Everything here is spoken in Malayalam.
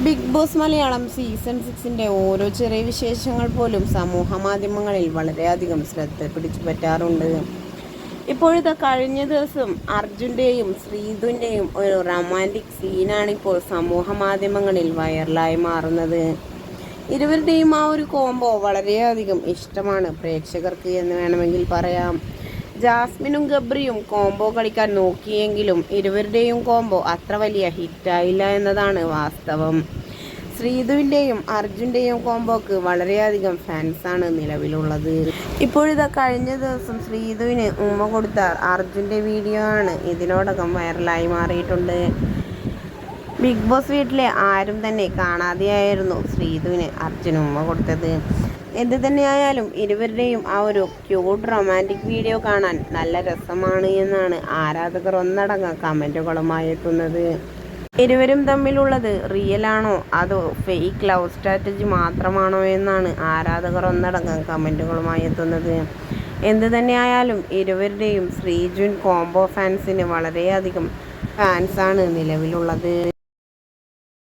ബിഗ് ബോസ് മലയാളം സീസൺ 6-ന്റെ ഓരോ ചെറിയ വിശേഷങ്ങൾ പോലും സമൂഹ മാധ്യമങ്ങളിൽ വളരെയധികം ശ്രദ്ധ പിടിച്ചു പറ്റാറുണ്ട്. ഇപ്പോഴത്തെ കഴിഞ്ഞ ദിവസം അർജുൻ്റെയും ശ്രീതുവിൻ്റെയും ഒരു റൊമാൻറ്റിക് സീനാണിപ്പോൾ സമൂഹ മാധ്യമങ്ങളിൽ വൈറലായി മാറുന്നത്. ഇരുവരുടെയും ആ ഒരു കോംബോ വളരെയധികം ഇഷ്ടമാണ് പ്രേക്ഷകർക്ക് എന്ന് വേണമെങ്കിൽ പറയാം. ജാസ്മിനും ഗബ്രിയും കോംബോ കളിക്കാൻ നോക്കിയെങ്കിലും ഇരുവരുടെയും കോംബോ അത്ര വലിയ ഹിറ്റായില്ല എന്നതാണ് വാസ്തവം. ശ്രീതുവിൻ്റെയും അർജുൻ്റെയും കോംബോക്ക് വളരെയധികം ഫാൻസാണ് നിലവിലുള്ളത്. ഇപ്പോഴിതാ കഴിഞ്ഞ ദിവസം ശ്രീതുവിന് ഉമ്മ കൊടുത്ത അർജുൻ്റെ വീഡിയോ ആണ് ഇതിനോടകം വൈറലായി മാറിയിട്ടുണ്ട്. ബിഗ് ബോസ് വീട്ടിലെ ആരും തന്നെ കാണാതെയായിരുന്നു ശ്രീതുവിന് അർജുൻ ഉമ്മ കൊടുത്തത്. എന്ത് തന്നെയായാലും ഇരുവരുടെയും ആ ഒരു ക്യൂട്ട് റൊമാൻറ്റിക് വീഡിയോ കാണാൻ നല്ല രസമാണ് എന്നാണ് ആരാധകർ ഒന്നടങ്കം കമൻറ്റുകളുമായി എത്തുന്നത്. ഇരുവരും തമ്മിലുള്ളത് റിയൽ ആണോ അതോ ഫേക്ക് ലവ് സ്ട്രാറ്റജി മാത്രമാണോ എന്നാണ് ആരാധകർ ഒന്നടങ്കം കമൻറ്റുകളുമായി എത്തുന്നത്. എന്ത് തന്നെയായാലും ഇരുവരുടെയും ശ്രീജുൻ കോംബോ ഫാൻസിന് വളരെയധികം ഫാൻസാണ് നിലവിലുള്ളത്.